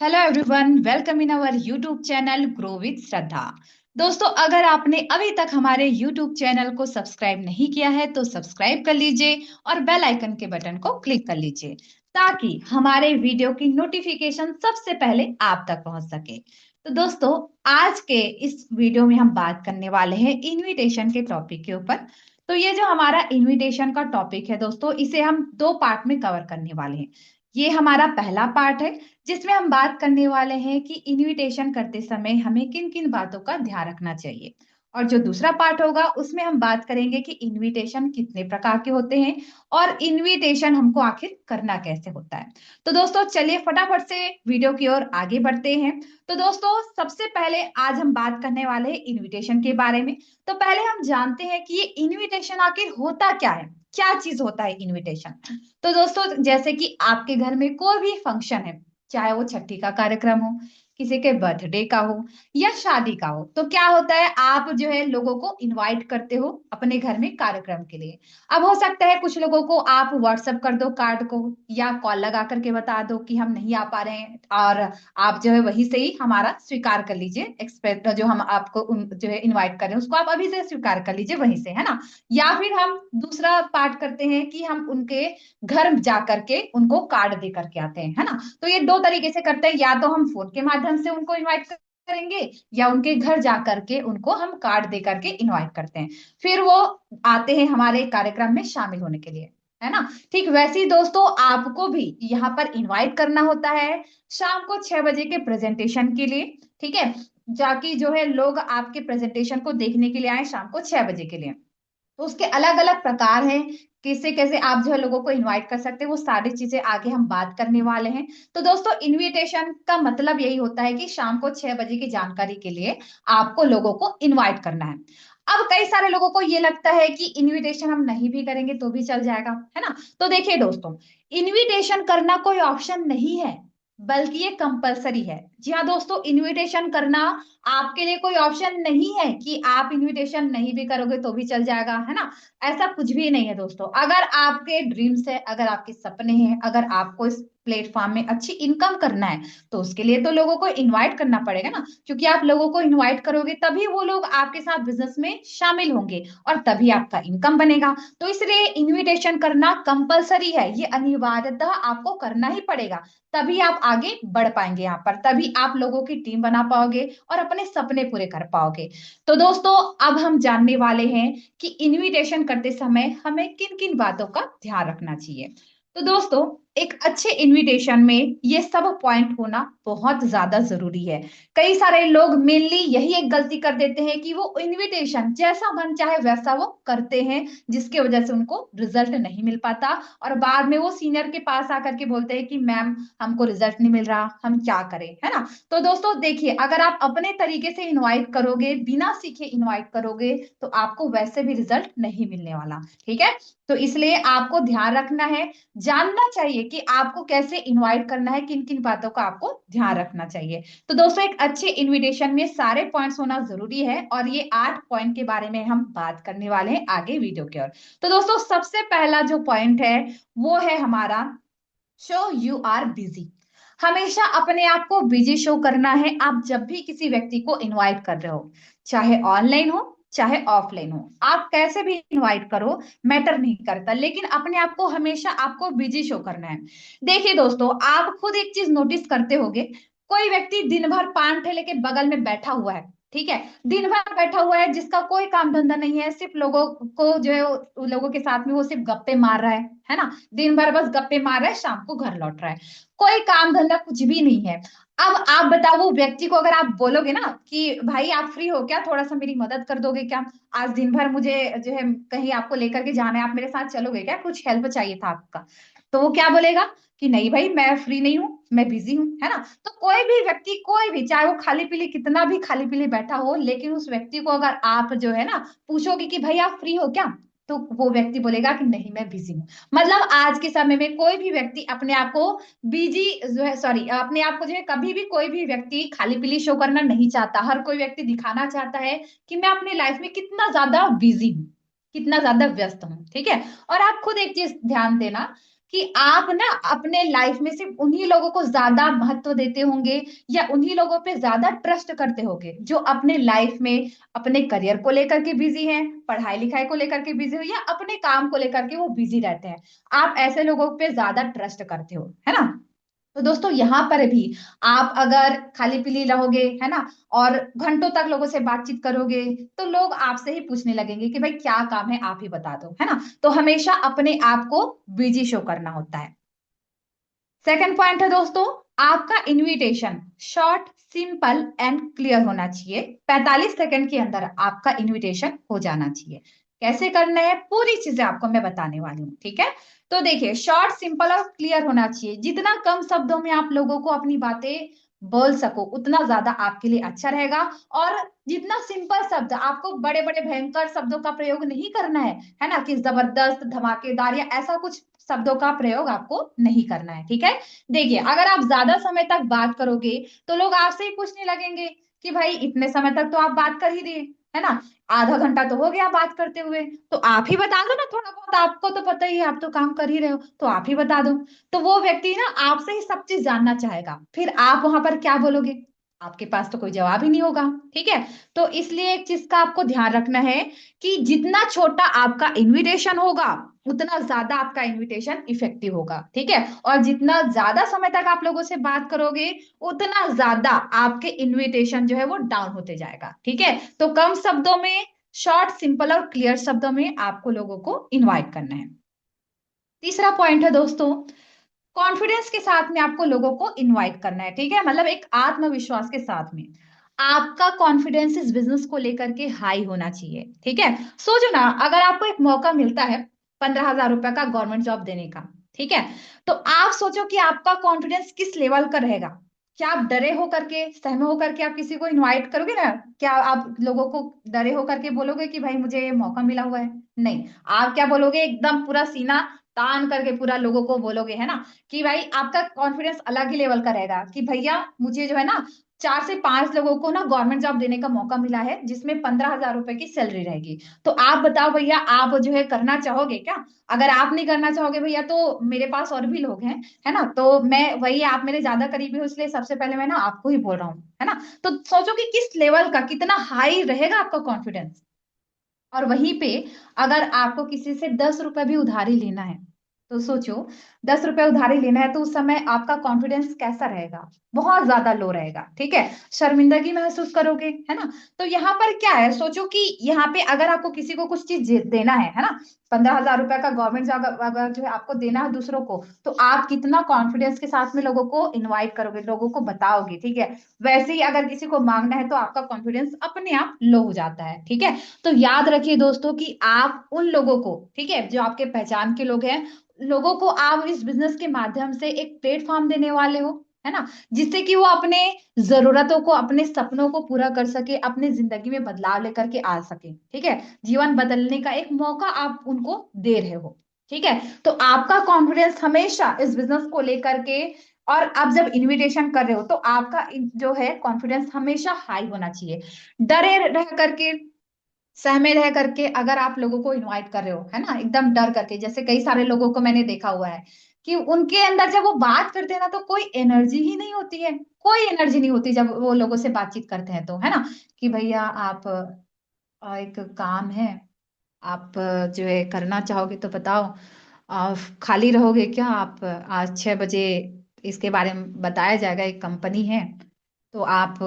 Hello everyone, welcome in our YouTube channel grow with Shraddha. दोस्तों, अगर आपने अभी तक हमारे यूट्यूब चैनल को सब्सक्राइब नहीं किया है तो सब्सक्राइब कर लीजिए और बेल आइकन के बटन को क्लिक कर लीजिए ताकि हमारे वीडियो की नोटिफिकेशन सबसे पहले आप तक पहुंच सके। तो दोस्तों, आज के इस वीडियो में हम बात करने वाले हैं इनविटेशन के टॉपिक के ऊपर। तो ये जो हमारा इनविटेशन का टॉपिक है दोस्तों, इसे हम दो पार्ट में कवर करने वाले हैं। ये हमारा पहला पार्ट है जिसमें हम बात करने वाले हैं कि इनविटेशन करते समय हमें किन किन बातों का ध्यान रखना चाहिए। और जो दूसरा पार्ट होगा उसमें हम बात करेंगे कि इनविटेशन कितने प्रकार के होते हैं और इनविटेशन हमको आखिर करना कैसे होता है। तो दोस्तों, चलिए फटाफट से वीडियो की ओर आगे बढ़ते हैं। तो दोस्तों, सबसे पहले आज हम बात करने वाले हैं इनविटेशन के बारे में। तो पहले हम जानते हैं कि ये इनविटेशन आखिर होता क्या है, क्या चीज होता है इनविटेशन। तो दोस्तों, जैसे कि आपके घर में कोई भी फंक्शन है, चाहे वो छठी का कार्यक्रम हो, किसी के बर्थडे का हो या शादी का हो, तो क्या होता है, आप जो है लोगों को इनवाइट करते हो अपने घर में कार्यक्रम के लिए। अब हो सकता है कुछ लोगों को आप व्हाट्सएप कर दो कार्ड को, या कॉल लगा करके बता दो कि हम नहीं आ पा रहे हैं, और आप जो है वहीं से ही हमारा स्वीकार कर लीजिए। एक्सपेक्ट जो हम आपको जो है इनवाइट कर रहे हैं उसको आप अभी से स्वीकार कर लीजिए वहीं से, है ना। या फिर हम दूसरा पार्ट करते हैं कि हम उनके घर जा करके उनको कार्ड दे करके आते हैं, है ना। तो ये दो तरीके से करते हैं, या तो हम फोन के माध्यम से उनको इनवाइट करेंगे या उनके घर जा करके उनको हम कार्ड दे करके इनवाइट करते हैं। फिर वो आते हैं हमारे कार्यक्रम में शामिल होने के लिए, है ना। ठीक वैसे ही दोस्तों, आपको भी यहाँ पर इनवाइट करना होता है शाम को 6 बजे के प्रेजेंटेशन के लिए। ठीक है, जाकि जो है लोग आपके प्रेजेंटेशन को देखने के लिए आए शाम को 6 बजे के लिए। तो उसके अलग अलग प्रकार हैं, कैसे कैसे आप जो है लोगों को इनवाइट कर सकते हैं, वो सारी चीजें आगे हम बात करने वाले हैं। तो दोस्तों, इनविटेशन का मतलब यही होता है कि शाम को 6 बजे की जानकारी के लिए आपको लोगों को इनवाइट करना है। अब कई सारे लोगों को ये लगता है कि इनविटेशन हम नहीं भी करेंगे तो भी चल जाएगा, है ना। तो देखिए दोस्तों, इनविटेशन करना कोई ऑप्शन नहीं है, बल्कि ये कंपलसरी है। जी हाँ दोस्तों, इनविटेशन करना आपके लिए कोई ऑप्शन नहीं है कि आप इनविटेशन नहीं भी करोगे तो भी चल जाएगा, है ना। ऐसा कुछ भी नहीं है दोस्तों। अगर आपके ड्रीम्स है, अगर आपके सपने हैं, अगर आपको इस प्लेटफॉर्म में अच्छी इनकम करना है, तो उसके लिए तो लोगों को इनवाइट करना पड़ेगा ना। क्योंकि आप लोगों को इनवाइट करोगे तभी वो लोग आपके साथ बिजनेस में शामिल होंगे और तभी आपका इनकम बनेगा। तो इसलिए इनविटेशन करना कंपलसरी है, ये अनिवार्यतः आपको करना ही पड़ेगा। तभी आप आगे बढ़ पाएंगे यहाँ पर, तभी आप लोगों की टीम बना पाओगे और अपने सपने पूरे कर पाओगे। तो दोस्तों, अब हम जानने वाले हैं कि इनविटेशन करते समय हमें किन किन बातों का ध्यान रखना चाहिए। तो दोस्तों, एक अच्छे इनविटेशन में ये सब पॉइंट होना बहुत ज्यादा जरूरी है। कई सारे लोग मेनली यही एक गलती कर देते हैं कि वो इनविटेशन जैसा मन चाहे वैसा वो करते हैं, जिसके वजह से उनको रिजल्ट नहीं मिल पाता। और बाद में वो सीनियर के पास आकर के बोलते हैं कि मैम, हमको रिजल्ट नहीं मिल रहा, हम क्या करें, है ना। तो दोस्तों देखिए, अगर आप अपने तरीके से इनवाइट करोगे, बिना सीखे इनवाइट करोगे, तो आपको वैसे भी रिजल्ट नहीं मिलने वाला। ठीक है, तो इसलिए आपको ध्यान रखना है, जानना चाहिए कि आपको कैसे इनवाइट करना है, किन किन बातों का आपको ध्यान रखना चाहिए। तो दोस्तों, एक अच्छे इनविटेशन में सारे पॉइंट्स होना जरूरी है, और ये 8 पॉइंट के बारे में हम बात करने वाले हैं आगे वीडियो के ओर। तो दोस्तों, सबसे पहला जो पॉइंट है वो है हमारा शो यू आर बिजी। हमेशा अपने आप को बिजी शो करना है। आप जब भी किसी व्यक्ति को इनवाइट कर रहे हो, चाहे ऑनलाइन हो चाहे ऑफलाइन हो, आप कैसे भी इनवाइट करो, मैटर नहीं करता, लेकिन अपने आप को हमेशा आपको बिजी शो करना है। देखिए दोस्तों, आप खुद एक चीज नोटिस करते होंगे, कोई व्यक्ति दिन भर पान ठेले के बगल में बैठा हुआ है, ठीक है, दिन भर बैठा हुआ है, जिसका कोई काम धंधा नहीं है, सिर्फ लोगों को जो है लोगों के साथ में वो सिर्फ गप्पे मार रहा है ना। दिन भर बस गप्पे मार रहा है, शाम को घर लौट रहा है, कोई काम धंधा कुछ भी नहीं है। अब आप बताओ, वो व्यक्ति को अगर आप बोलोगे ना कि भाई आप फ्री हो क्या, थोड़ा सा मेरी मदद कर दोगे क्या, आज दिन भर मुझे जो है कहीं आपको लेकर के जाना है, आप मेरे साथ चलोगे क्या, कुछ हेल्प चाहिए था आपका, तो वो क्या बोलेगा कि नहीं भाई, मैं फ्री नहीं हूँ, मैं बिजी हूँ, है ना। तो कोई भी व्यक्ति, कोई भी, चाहे वो खाली पीली कितना भी खाली पीली बैठा हो, लेकिन उस व्यक्ति को अगर आप जो है ना पूछोगे कि भाई आप फ्री हो क्या, तो वो व्यक्ति बोलेगा कि नहीं मैं बिजी हूँ। मतलब आज के समय में कोई भी व्यक्ति अपने आप को बिजी जो है, सॉरी, अपने आप को जो है कभी भी कोई भी व्यक्ति खाली पीली शो करना नहीं चाहता। हर कोई व्यक्ति दिखाना चाहता है कि मैं अपनी लाइफ में कितना ज्यादा बिजी हूँ, कितना ज्यादा व्यस्त हूँ। ठीक है, और आप खुद एक चीज ध्यान देना कि आप ना अपने लाइफ में सिर्फ उन्हीं लोगों को ज्यादा महत्व देते होंगे या उन्हीं लोगों पे ज्यादा ट्रस्ट करते होंगे जो अपने लाइफ में अपने करियर को लेकर के बिजी हैं, पढ़ाई लिखाई को लेकर के बिजी हो या अपने काम को लेकर के वो बिजी रहते हैं। आप ऐसे लोगों पे ज्यादा ट्रस्ट करते हो, है ना। तो दोस्तों यहाँ पर भी आप अगर खाली पीली रहोगे, है ना, और घंटों तक लोगों से बातचीत करोगे, तो लोग आपसे ही पूछने लगेंगे कि भाई क्या काम है, आप ही बता दो, है ना। तो हमेशा अपने आप को बिजी शो करना होता है। सेकंड पॉइंट है दोस्तों, आपका invitation short, simple and clear होना चाहिए। 45 सेकंड के अंदर आपका इनविटेशन हो जाना चाहिए। कैसे करना है पूरी चीजें आपको मैं बताने वाली हूँ, ठीक है। तो देखिए, शॉर्ट, सिंपल और क्लियर होना चाहिए। जितना कम शब्दों में आप लोगों को अपनी बातें बोल सको उतना ज्यादा आपके लिए अच्छा रहेगा। और जितना सिंपल शब्द, आपको बड़े बड़े भयंकर शब्दों का प्रयोग नहीं करना है ना, कि जबरदस्त, धमाकेदार या ऐसा कुछ शब्दों का प्रयोग आपको नहीं करना है, ठीक है। देखिए, अगर आप ज्यादा समय तक बात करोगे तो लोग आपसे ही पूछने लगेंगे कि भाई इतने समय तक तो आप बात कर ही दिए, है ना, आधा घंटा तो हो गया बात करते हुए, तो आप ही बता दो ना थोड़ा बहुत, आपको तो पता ही है, आप तो काम कर ही रहे हो, तो आप ही बता दो। तो वो व्यक्ति ना आपसे ही सब चीज जानना चाहेगा, फिर आप वहां पर क्या बोलोगे, आपके पास तो कोई जवाब ही नहीं होगा, ठीक है। तो इसलिए एक चीज का आपको ध्यान रखना है कि जितना छोटा आपका इनविटेशन होगा उतना ज्यादा आपका इनविटेशन इफेक्टिव होगा, ठीक है। और जितना ज्यादा समय तक आप लोगों से बात करोगे उतना ज्यादा आपके इनविटेशन जो है वो डाउन होते जाएगा, ठीक है। तो कम शब्दों में, शॉर्ट, सिंपल और क्लियर शब्दों में आपको लोगों को इनवाइट करना है। तीसरा पॉइंट है दोस्तों, कॉन्फिडेंस के साथ में आपको लोगों को इनवाइट करना है, ठीक है, मतलब एक आत्मविश्वास के साथ में। आपका कॉन्फिडेंस इस बिजनेस को लेकर के हाई होना चाहिए, ठीक है। सोचो ना, अगर आपको एक मौका मिलता है 15,000 रुपए का गवर्नमेंट जॉब देने का, ठीक है, तो आप सोचो कि आपका कॉन्फिडेंस किस लेवल का रहेगा। क्या आप डरे हो करके, सहमे हो करके आप किसी को इनवाइट करोगे ना? क्या आप लोगों को डरे हो करके बोलोगे कि भाई मुझे ये मौका मिला हुआ है? नहीं, आप क्या बोलोगे, एकदम पूरा सीना तान करके पूरा लोगों को बोलोगे, है ना, कि भाई आपका कॉन्फिडेंस अलग ही लेवल का रहेगा कि भैया मुझे जो है ना 4 से 5 लोगों को ना गवर्नमेंट जॉब देने का मौका मिला है जिसमें 15,000 रुपए की सैलरी रहेगी। तो आप बताओ भैया, आप जो है करना चाहोगे क्या? अगर आप नहीं करना चाहोगे भैया तो मेरे पास और भी लोग हैं, है ना, तो मैं वही, आप मेरे ज्यादा करीबी हो इसलिए सबसे पहले मैं ना आपको ही बोल रहा हूँ, है ना। तो सोचो कि किस लेवल का, कितना हाई रहेगा आपका कॉन्फिडेंस। और वहीं पे अगर आपको किसी से 10 रुपए भी उधारी लेना है, तो सोचो, 10 रुपए उधारी लेना है तो उस समय आपका कॉन्फिडेंस कैसा रहेगा? बहुत ज्यादा लो रहेगा, ठीक है। शर्मिंदगी महसूस करोगे, है ना। तो यहाँ पर क्या है, सोचो कि यहाँ पे अगर आपको किसी को कुछ चीज देना है ना, 15,000 रुपए का गवर्नमेंट जॉब अगर जो है आपको देना है दूसरों को, तो आप कितना कॉन्फिडेंस के साथ में लोगों को इन्वाइट करोगे, लोगों को बताओगे, ठीक है। वैसे ही अगर किसी को मांगना है तो आपका कॉन्फिडेंस अपने आप लो हो जाता है, ठीक है। तो याद रखिए दोस्तों कि आप उन लोगों को, ठीक है, जो आपके पहचान के लोग हैं, लोगों को आप इस बिजनेस के माध्यम से एक प्लेटफॉर्म देने वाले हो, है ना, जिससे कि वो अपने जरूरतों को, अपने सपनों को पूरा कर सके, अपने जिंदगी में बदलाव लेकर के आ सके, ठीक है। जीवन बदलने का एक मौका आप उनको दे रहे हो, ठीक है। तो आपका कॉन्फिडेंस हमेशा इस बिजनेस को लेकर के, और आप जब इनविटेशन कर रहे हो तो आपका जो है कॉन्फिडेंस हमेशा हाई होना चाहिए। डरे रह करके, सहमे रह करके अगर आप लोगों को इनवाइट कर रहे हो, है ना, एकदम डर करके, जैसे कई सारे लोगों को मैंने देखा हुआ है कि उनके अंदर जब वो बात करते हैं ना तो कोई एनर्जी ही नहीं होती है, कोई एनर्जी नहीं होती जब वो लोगों से बातचीत करते हैं तो, है ना, कि भैया आप एक काम है, आप जो है करना चाहोगे तो बताओ, खाली रहोगे क्या आप? आज 6 बजे इसके बारे में बताया जाएगा, एक कंपनी है, तो आप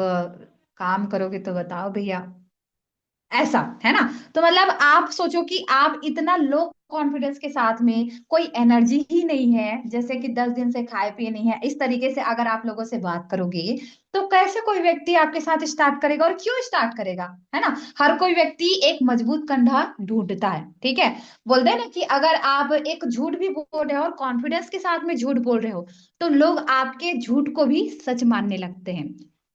काम करोगे तो बताओ भैया, ऐसा, है ना। तो मतलब आप सोचो कि आप इतना लो कॉन्फिडेंस के साथ में, कोई एनर्जी ही नहीं है, जैसे कि 10 दिन से खाए पिए नहीं है, इस तरीके से अगर आप लोगों से बात करोगे तो कैसे कोई व्यक्ति आपके साथ स्टार्ट करेगा, और क्यों स्टार्ट करेगा, है ना। हर कोई व्यक्ति एक मजबूत कंधा ढूंढता है, ठीक है। बोलते हैं ना कि अगर आप एक झूठ भी बोल रहे हो और कॉन्फिडेंस के साथ में झूठ बोल रहे हो तो लोग आपके झूठ को भी सच मानने लगते हैं।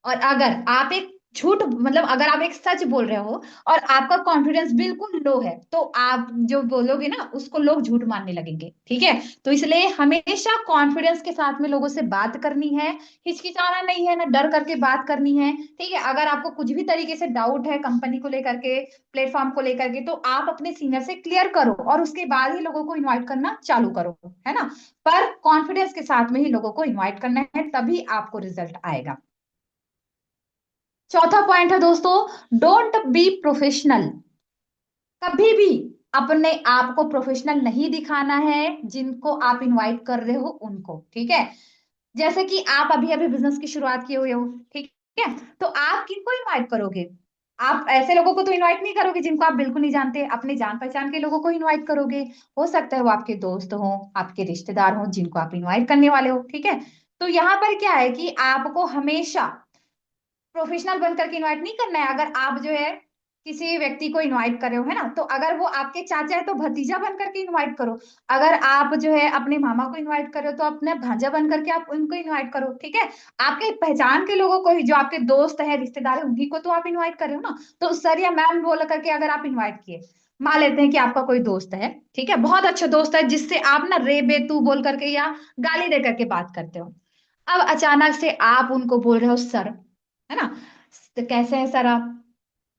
और अगर आप एक झूठ मतलब अगर आप एक सच बोल रहे हो और आपका कॉन्फिडेंस बिल्कुल लो है, तो आप जो बोलोगे ना उसको लोग झूठ मानने लगेंगे, ठीक है। तो इसलिए हमेशा कॉन्फिडेंस के साथ में लोगों से बात करनी है, हिचकिचाना नहीं है, ना डर करके बात करनी है, ठीक है। अगर आपको कुछ भी तरीके से डाउट है कंपनी को लेकर के, प्लेटफॉर्म को लेकर के, तो आप अपने सीनियर से क्लियर करो और उसके बाद ही लोगों को इन्वाइट करना चालू करो, है ना। पर कॉन्फिडेंस के साथ में ही लोगों को इन्वाइट करना है, तभी आपको रिजल्ट आएगा। चौथा पॉइंट है दोस्तों, डोंट बी प्रोफेशनल। कभी भी अपने आप को प्रोफेशनल नहीं दिखाना है जिनको आप इनवाइट कर रहे हो उनको, ठीक है। जैसे कि आप अभी अभी बिजनेस की शुरुआत किए हुए हो, ठीक है, तो आप किनको इनवाइट करोगे? आप ऐसे लोगों को तो इनवाइट नहीं करोगे जिनको आप बिल्कुल नहीं जानते, अपने जान पहचान के लोगों को इनवाइट करोगे। हो सकता है वो आपके दोस्त हो, आपके रिश्तेदार हो, जिनको आप इनवाइट करने वाले हो, ठीक है। तो यहाँ पर क्या है कि आपको हमेशा प्रोफेशनल बन करके इनवाइट नहीं करना है। अगर आप जो है किसी व्यक्ति को इनवाइट कर रहे हो, है ना, तो अगर वो आपके चाचा है तो भतीजा बन करके इनवाइट करो। अगर आप जो है अपने मामा को इनवाइट कर रहे हो तो अपने भांजा बन करके आप उनको इनवाइट करो, ठीक है। आपके पहचान के लोगों को ही, जो आपके दोस्त है, रिश्तेदार है, उन्हीं को तो आप इनवाइट कर रहे हो ना। तो सर या मैम बोल करके अगर आप इनवाइट किए, मान लेते हैं कि आपका कोई दोस्त है, ठीक है, बहुत अच्छा दोस्त है, जिससे आप ना रे बे तू बोल करके या गाली दे करके बात करते हो। अब अचानक से आप उनको बोल रहे हो सर, है ना, तो कैसे हैं सर आप,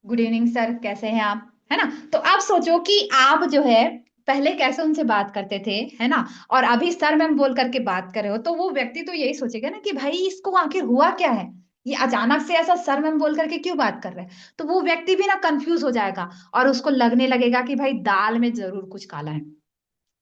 गुड इवनिंग सर, कैसे हैं आप, है ना। तो आप सोचो कि आप जो है पहले कैसे उनसे बात करते थे, है ना, और अभी सर मैम बोल करके बात कर रहे हो, तो वो व्यक्ति तो यही सोचेगा ना कि भाई इसको आखिर हुआ क्या है, ये अचानक से ऐसा सर मैम बोल करके क्यों बात कर रहे हैं। तो वो व्यक्ति भी ना कंफ्यूज हो जाएगा और उसको लगने लगेगा कि भाई दाल में जरूर कुछ काला है,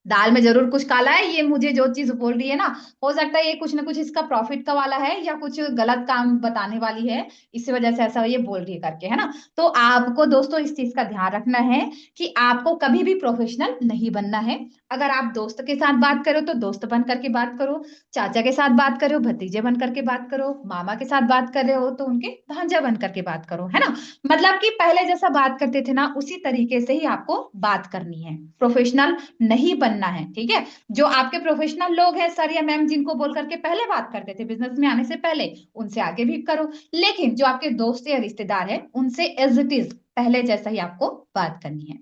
दाल में जरूर कुछ काला है, ये मुझे जो चीज बोल रही है ना, हो सकता है ये कुछ ना कुछ इसका प्रॉफिट का वाला है या कुछ गलत काम बताने वाली है, इसी वजह से ऐसा ये बोल रही है करके, है ना। तो आपको दोस्तों इस चीज का ध्यान रखना है कि आपको कभी भी प्रोफेशनल नहीं बनना है। अगर आप दोस्त के साथ बात करो तो दोस्त बन करके बात करो, चाचा के साथ बात करो भतीजे बन करके बात करो, मामा के साथ बात कर रहे हो तो उनके भांजा बन करके बात करो, है ना। मतलब कि पहले जैसा बात करते थे ना उसी तरीके से ही आपको बात करनी है, प्रोफेशनल नहीं बनना है, ठीक है। जो आपके प्रोफेशनल लोग हैं सर या मैम जिनको बोल करके पहले बात करते थे बिजनेस में आने से पहले, उनसे आगे भी करो। लेकिन जो आपके दोस्त या रिश्तेदार है उनसे एज इट इज पहले जैसा ही आपको बात करनी है।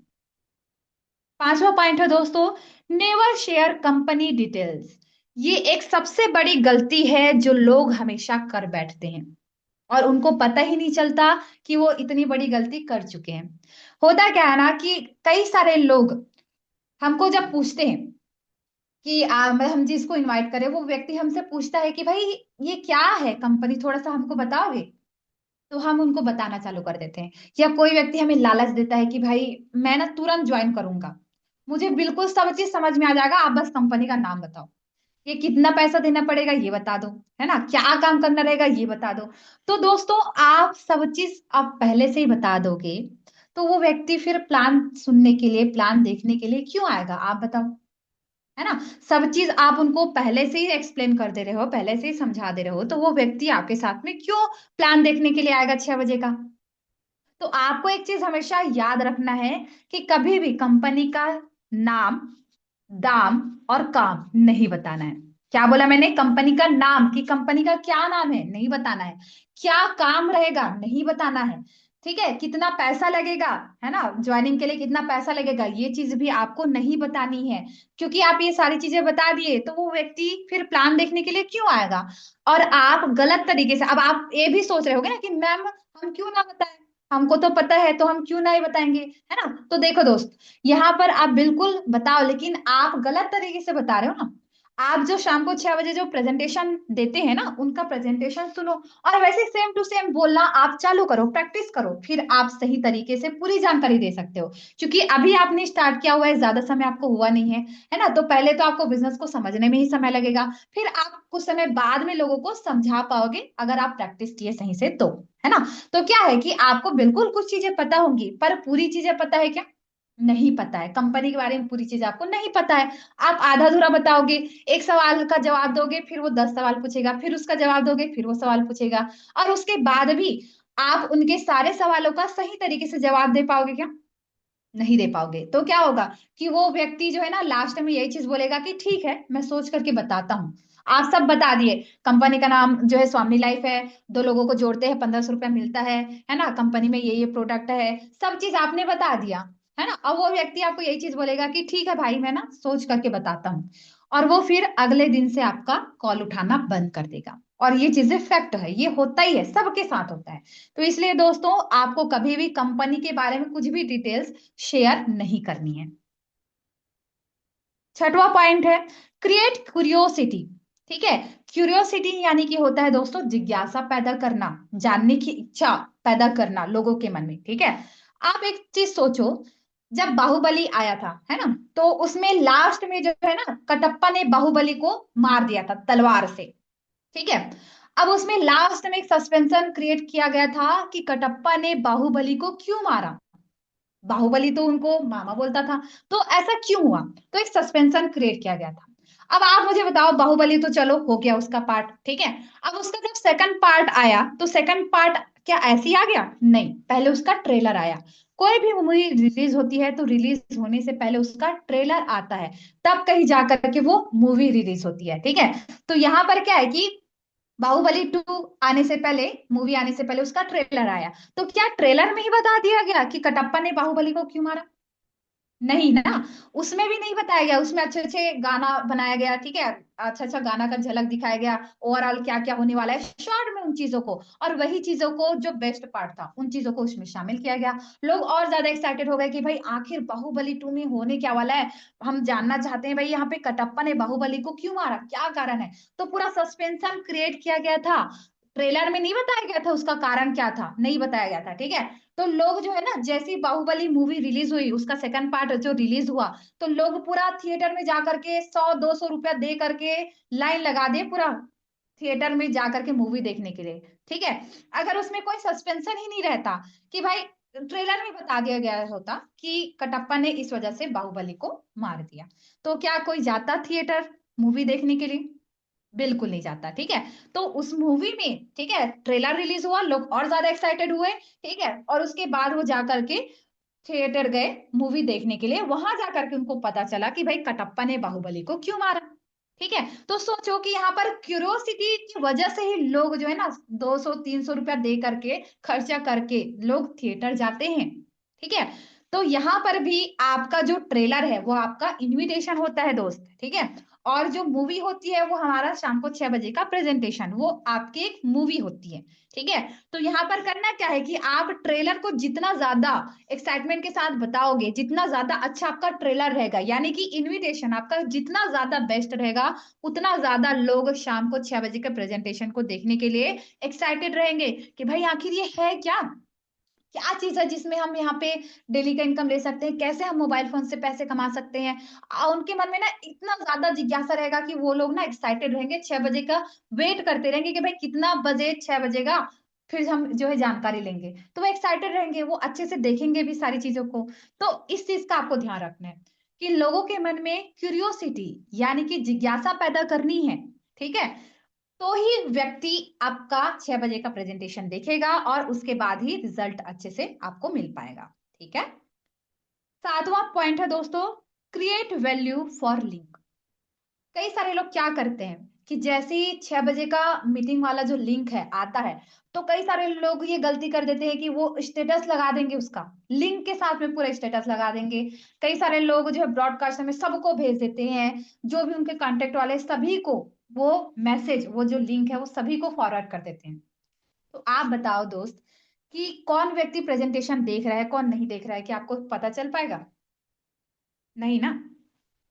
पांचवा पॉइंट है दोस्तों, नेवर शेयर कंपनी डिटेल्स। ये एक सबसे बड़ी गलती है जो लोग हमेशा कर बैठते हैं और उनको पता ही नहीं चलता कि वो इतनी बड़ी गलती कर चुके हैं। होता क्या है ना कि कई सारे लोग हमको जब पूछते हैं कि मतलब हम जिसको इनवाइट करें, वो व्यक्ति हमसे पूछता है कि भाई ये क्या है कंपनी, थोड़ा सा हमको बताओगे, तो हम उनको बताना चालू कर देते हैं। या कोई व्यक्ति हमें लालच देता है कि भाई मैं ना तुरंत ज्वाइन करूंगा, मुझे बिल्कुल सब चीज समझ में आ जाएगा, आप बस कंपनी का नाम बताओ, ये कितना पैसा देना पड़ेगा ये बता दो, है ना, क्या काम करना रहेगा ये बता दो। तो दोस्तों आप सब चीज आप पहले से ही बता दोगे तो वो व्यक्ति फिर प्लान सुनने के लिए, प्लान देखने के लिए क्यों आएगा, आप बताओ, है ना। सब चीज आप उनको पहले से ही एक्सप्लेन कर दे रहे हो, पहले से ही समझा दे रहे हो, तो वो व्यक्ति आपके साथ में क्यों प्लान देखने के लिए आएगा 6 बजे का। तो आपको एक चीज हमेशा याद रखना है कि कभी भी कंपनी का नाम, दाम और काम नहीं बताना है। क्या बोला मैंने, कंपनी का नाम, कि कंपनी का क्या नाम है नहीं बताना है, क्या काम रहेगा नहीं बताना है, ठीक है, कितना पैसा लगेगा, है ना, ज्वाइनिंग के लिए कितना पैसा लगेगा, ये चीज भी आपको नहीं बतानी है। क्योंकि आप ये सारी चीजें बता दिए तो वो व्यक्ति फिर प्लान देखने के लिए क्यों आएगा। और आप गलत तरीके से, अब आप ये भी सोच रहे होगे ना कि मैम हम क्यों ना बताएं, हमको तो पता है तो हम क्यों नहीं बताएंगे, है ना। तो देखो दोस्त, यहाँ पर आप बिल्कुल बताओ, लेकिन आप गलत तरीके से बता रहे हो ना। आप जो शाम को 6 बजे जो प्रेजेंटेशन देते हैं ना, उनका प्रेजेंटेशन सुनो और वैसे सेम टू सेम बोलना आप चालू करो, प्रैक्टिस करो, फिर आप सही तरीके से पूरी जानकारी दे सकते हो। क्योंकि अभी आपने स्टार्ट किया हुआ है, ज्यादा समय आपको हुआ नहीं है ना, तो पहले तो आपको बिजनेस को समझने में ही समय लगेगा, फिर आप कुछ समय बाद में लोगों को समझा पाओगे अगर आप प्रैक्टिस किए सही से तो, है ना। तो क्या है कि आपको बिल्कुल कुछ चीजें पता होंगी पर पूरी चीजें पता है क्या, नहीं पता है, कंपनी के बारे में पूरी चीज आपको नहीं पता है। आप आधा अधूरा बताओगे, एक सवाल का जवाब दोगे फिर वो 10 सवाल पूछेगा, फिर उसका जवाब दोगे फिर वो सवाल पूछेगा, और उसके बाद भी आप उनके सारे सवालों का सही तरीके से जवाब दे पाओगे क्या, नहीं दे पाओगे। तो क्या होगा कि वो व्यक्ति जो है ना लास्ट में यही चीज बोलेगा कि ठीक है मैं सोच करके बताता हूँ। आप सब बता दिए, कंपनी का नाम जो है स्वामी लाइफ है, 2 लोगों को जोड़ते हैं 1500 रुपया मिलता है ना, कंपनी में ये प्रोडक्ट है, सब चीज आपने बता दिया, है ना। अब वो व्यक्ति आपको यही चीज बोलेगा कि ठीक है भाई, मैं ना सोच करके बताता हूँ, और वो फिर अगले दिन से आपका कॉल उठाना बंद कर देगा। और ये चीजें फैक्ट है, ये होता ही है, सबके साथ होता है। तो इसलिए दोस्तों, आपको कभी भी कंपनी के बारे में कुछ भी डिटेल्स शेयर नहीं करनी है। छठवां पॉइंट है क्रिएट क्यूरियोसिटी। ठीक है, क्यूरियोसिटी यानी कि होता है दोस्तों जिज्ञासा पैदा करना, जानने की इच्छा पैदा करना लोगों के मन में। ठीक है, आप एक चीज सोचो, जब बाहुबली आया था, है ना, तो उसमें लास्ट में जो है ना, कटप्पा ने बाहुबली को मार दिया था तलवार से। ठीक है, अब उसमें लास्ट में एक सस्पेंशन क्रिएट किया गया था कि कटप्पा ने बाहुबली को क्यों मारा। बाहुबली तो उनको मामा बोलता था, तो ऐसा क्यों हुआ? तो एक सस्पेंशन क्रिएट किया गया था। अब आप मुझे बताओ, बाहुबली तो चलो हो गया उसका पार्ट, ठीक है। अब उसका जब सेकंड पार्ट आया, तो सेकंड पार्ट क्या ऐसे ही आ गया? नहीं, पहले उसका ट्रेलर आया। कोई भी मूवी रिलीज होती है तो रिलीज होने से पहले उसका ट्रेलर आता है, तब कहीं जाकर के वो मूवी रिलीज होती है। ठीक है, तो यहाँ पर क्या है कि बाहुबली 2 आने से पहले, मूवी आने से पहले उसका ट्रेलर आया, तो क्या ट्रेलर में ही बता दिया गया कि कटप्पा ने बाहुबली को क्यों मारा? नहीं ना, उसमें भी नहीं बताया गया। उसमें अच्छे अच्छे गाना बनाया गया, ठीक है, अच्छा अच्छा गाना का झलक दिखाया गया, ओवरऑल क्या क्या होने वाला है शॉर्ट में उन चीजों को, और वही चीजों को जो बेस्ट पार्ट था उन चीजों को उसमें शामिल किया गया। लोग और ज्यादा एक्साइटेड हो गए कि भाई आखिर बाहुबली 2 में होने क्या वाला है, हम जानना चाहते हैं भाई यहाँ पे कटप्पा ने बाहुबली को क्यों मारा, क्या कारण है। तो पूरा सस्पेंशन क्रिएट किया गया था, ट्रेलर में नहीं बताया गया था उसका कारण क्या था, नहीं बताया गया था। ठीक है, तो लोग जो है ना, जैसी बाहुबली मूवी रिलीज हुई, उसका सेकंड पार्ट जो रिलीज हुआ, तो लोग पूरा थिएटर में जाकर के 100-200 रुपया दे करके लाइन लगा दे पूरा थिएटर में जाकर के मूवी देखने के लिए। ठीक है, अगर उसमें कोई सस्पेंशन ही नहीं रहता कि भाई ट्रेलर में बता दिया गया होता कि कटप्पा ने इस वजह से बाहुबली को मार दिया, तो क्या कोई जाता थिएटर मूवी देखने के लिए? बिल्कुल नहीं जाता। ठीक है, तो उस मूवी में, ठीक है, ट्रेलर रिलीज हुआ, लोग और ज्यादा एक्साइटेड हुए, ठीक है, और उसके बाद वो जाकर के थिएटर गए मूवी देखने के लिए, वहां जाकर के उनको पता चला कि भाई कटप्पा ने बाहुबली को क्यों मारा। ठीक है, तो सोचो कि यहाँ पर क्यूरियोसिटी की वजह से ही लोग जो है ना 200-300 रुपया दे करके, खर्चा करके लोग थिएटर जाते हैं। ठीक है, तो यहाँ पर भी आपका जो ट्रेलर है वो आपका इनविटेशन होता है दोस्त। ठीक है, और जो मूवी होती है वो हमारा शाम को 6 बजे का प्रेजेंटेशन, वो आपकी एक मूवी होती है। ठीक है, तो यहाँ पर करना क्या है कि आप ट्रेलर को जितना ज्यादा एक्साइटमेंट के साथ बताओगे, जितना ज्यादा अच्छा आपका ट्रेलर रहेगा, यानी कि इनविटेशन आपका जितना ज्यादा बेस्ट रहेगा, उतना ज्यादा लोग शाम को 6 बजे के प्रेजेंटेशन को देखने के लिए एक्साइटेड रहेंगे कि भाई आखिर ये है क्या, क्या चीज है जिसमें हम यहाँ पे डेली का इनकम ले सकते हैं, कैसे हम मोबाइल फोन से पैसे कमा सकते हैं। उनके मन में ना इतना ज्यादा जिज्ञासा रहेगा कि वो लोग ना एक्साइटेड रहेंगे, 6 बजे का वेट करते रहेंगे कि भाई कितना बजे 6 बजेगा, फिर हम जो है जानकारी लेंगे। तो वो एक्साइटेड रहेंगे, वो अच्छे से देखेंगे भी सारी चीजों को। तो इस चीज का आपको ध्यान रखना है कि लोगों के मन में क्यूरियोसिटी यानी कि जिज्ञासा पैदा करनी है। ठीक है, तो ही व्यक्ति आपका 6 बजे का प्रेजेंटेशन देखेगा और उसके बाद ही रिजल्ट अच्छे से आपको मिल पाएगा। ठीक है, सातवां पॉइंट है दोस्तों क्रिएट वैल्यू फॉर लिंक। कई सारे लोग क्या करते हैं कि जैसे ही 6 बजे का मीटिंग वाला जो लिंक है आता है, तो कई सारे लोग ये गलती कर देते हैं कि वो स्टेटस लगा देंगे, उसका लिंक के साथ में पूरा स्टेटस लगा देंगे। कई सारे लोग जो है ब्रॉडकास्ट में सबको भेज देते हैं, जो भी उनके कांटेक्ट वाले सभी को वो मैसेज, वो जो लिंक है वो सभी को फॉरवर्ड कर देते हैं। तो आप बताओ दोस्त कि कौन व्यक्ति प्रेजेंटेशन देख रहा है, कौन नहीं देख रहा है, कि आपको पता चल पाएगा? नहीं ना,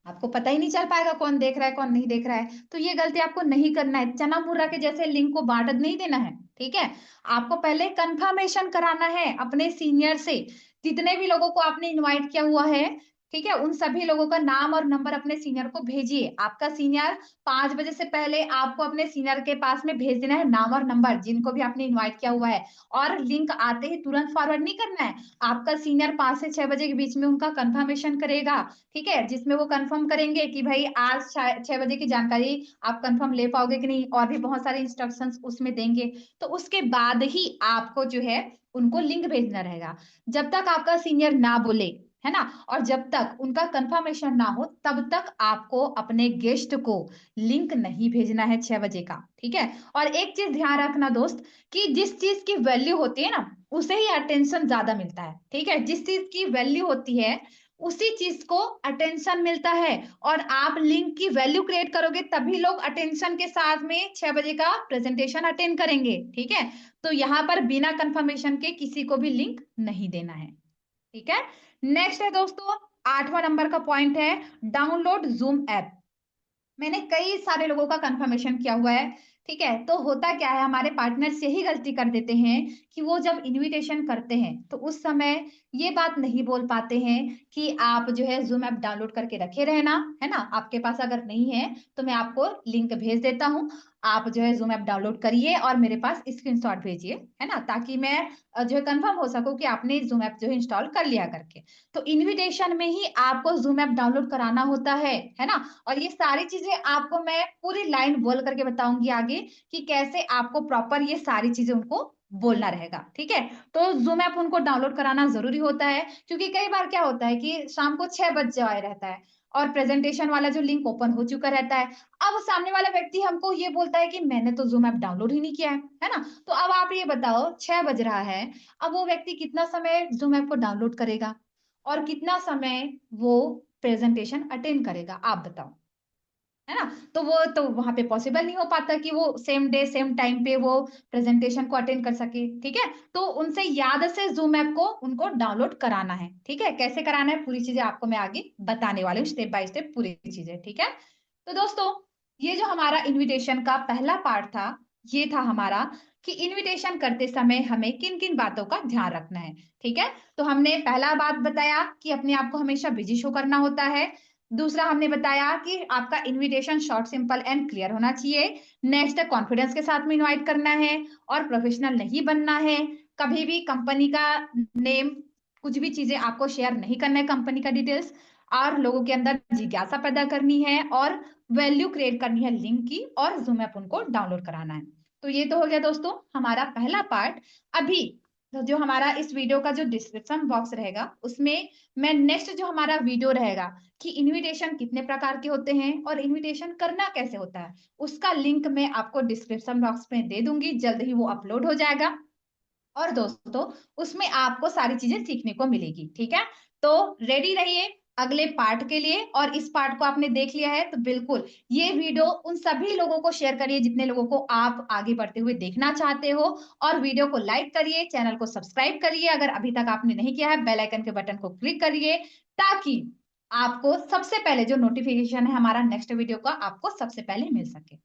आपको पता ही नहीं चल पाएगा कौन देख रहा है कौन नहीं देख रहा है। तो ये गलती आपको नहीं करना है, चना मुर्रा के जैसे लिंक को बांट नहीं देना है। ठीक है, आपको पहले कंफर्मेशन कराना है अपने सीनियर से, जितने भी लोगों को आपने इनवाइट किया हुआ है, ठीक है, उन सभी लोगों का नाम और नंबर अपने सीनियर को भेजिए। आपका सीनियर 5 बजे से पहले आपको अपने सीनियर के पास में भेज देना है नाम और नंबर, जिनको भी आपने इन्वाइट किया हुआ है, और लिंक आते ही तुरंत फॉरवर्ड नहीं करना है। आपका सीनियर 5 से 6 बजे के बीच में उनका कंफर्मेशन करेगा, ठीक है, जिसमें वो कंफर्म करेंगे कि भाई आज 6 बजे की जानकारी आप कंफर्म ले पाओगे कि नहीं, और भी बहुत सारे इंस्ट्रक्शंस उसमें देंगे। तो उसके बाद ही आपको जो है उनको लिंक भेजना रहेगा। जब तक आपका सीनियर ना बोले, है ना। और जब तक उनका कंफर्मेशन ना हो तब तक आपको अपने गेस्ट को लिंक नहीं भेजना है 6 बजे का, ठीक है। और एक चीज ध्यान रखना दोस्त, कि जिस चीज की वैल्यू होती है ना उसे ही अटेंशन ज्यादा मिलता है, ठीक है। जिस चीज की वैल्यू होती है उसी चीज को अटेंशन मिलता है। और आप लिंक की वैल्यू क्रिएट करोगे तभी लोग अटेंशन के साथ में 6 बजे का प्रेजेंटेशन अटेंड करेंगे, ठीक है। तो यहाँ पर बिना कंफर्मेशन के किसी को भी लिंक नहीं देना है, ठीक है। नेक्स्ट है दोस्तों, 8वां नंबर का पॉइंट है डाउनलोड जूम ऐप। मैंने कई सारे लोगों का कंफर्मेशन किया हुआ है, ठीक है। तो होता क्या है, हमारे पार्टनर्स यही गलती कर देते हैं कि वो जब इनविटेशन करते हैं तो उस समय ये बात नहीं बोल पाते हैं कि आप जो है जूम ऐप डाउनलोड करके रखे रहना, है ना। आपके पास अगर नहीं है तो मैं आपको लिंक भेज देता हूँ, आप जो है जूम ऐप डाउनलोड करिए और मेरे पास स्क्रीनशॉट भेजिए, है ना, ताकि मैं जो है कंफर्म हो सकूं कि आपने जूम ऐप जो है इंस्टॉल कर लिया करके। तो इनविटेशन में ही आपको जूम ऐप डाउनलोड कराना होता है ना। और ये सारी चीजें आपको मैं पूरी लाइन बोल करके बताऊंगी आगे कि कैसे आपको प्रॉपर ये सारी चीजें उनको बोलना रहेगा, ठीक है। तो जूम ऐप उनको डाउनलोड कराना जरूरी होता है, क्योंकि कई बार क्या होता है कि शाम को 6 बज जाए रहता है और प्रेजेंटेशन वाला जो लिंक ओपन हो चुका रहता है। अब सामने वाला व्यक्ति हमको ये बोलता है कि मैंने तो जूम ऐप डाउनलोड ही नहीं किया है ना। तो अब आप ये बताओ 6 बज रहा है, अब वो व्यक्ति कितना समय जूम ऐप को डाउनलोड करेगा और कितना समय वो प्रेजेंटेशन अटेंड करेगा, आप बताओ, है ना। तो वो तो वहां पे पॉसिबल नहीं हो पाता कि वो सेम डे सेम टाइम पे वो प्रेजेंटेशन को अटेंड कर सके, ठीक है। तो उनसे याद से जूम ऐप को उनको डाउनलोड कराना है, ठीक है। कैसे कराना है पूरी चीजें आपको मैं आगे बताने वाली हूँ, स्टेप बाय स्टेप पूरी चीजें, ठीक है। तो दोस्तों, ये जो हमारा इनविटेशन का पहला पार्ट था, ये था हमारा कि इनविटेशन करते समय हमें किन किन बातों का ध्यान रखना है, ठीक है। तो हमने पहला बात बताया कि अपने आप को हमेशा बिजी शो करना होता है। दूसरा हमने बताया कि आपका invitation short simple and clear होना चाहिए। नेक्स्ट, कॉन्फिडेंस के साथ में इनवाइट करना है और प्रोफेशनल नहीं बनना है। कभी भी कंपनी का नेम, कुछ भी चीजें आपको शेयर नहीं करना है, कंपनी का डिटेल्स। और लोगों के अंदर जिज्ञासा पैदा करनी है और वैल्यू क्रिएट करनी है लिंक की, और जूम ऐप उनको डाउनलोड कराना है। तो ये तो हो गया दोस्तों हमारा पहला पार्ट। अभी तो जो हमारा इस वीडियो का जो डिस्क्रिप्शन बॉक्स रहेगा उसमें मैं नेक्स्ट जो हमारा वीडियो रहेगा कि इनविटेशन कितने प्रकार के होते हैं और इनविटेशन करना कैसे होता है, उसका लिंक मैं आपको डिस्क्रिप्शन बॉक्स में दे दूंगी, जल्द ही वो अपलोड हो जाएगा। और दोस्तों, उसमें आपको सारी चीजें सीखने को मिलेगी, ठीक है। तो रेडी रहिए अगले पार्ट के लिए। और इस पार्ट को आपने देख लिया है तो बिल्कुल ये वीडियो उन सभी लोगों को शेयर करिए जितने लोगों को आप आगे बढ़ते हुए देखना चाहते हो। और वीडियो को लाइक करिए, चैनल को सब्सक्राइब करिए अगर अभी तक आपने नहीं किया है, बेल आइकन के बटन को क्लिक करिए, ताकि आपको सबसे पहले जो नोटिफिकेशन है हमारा नेक्स्ट वीडियो का आपको सबसे पहले मिल सके।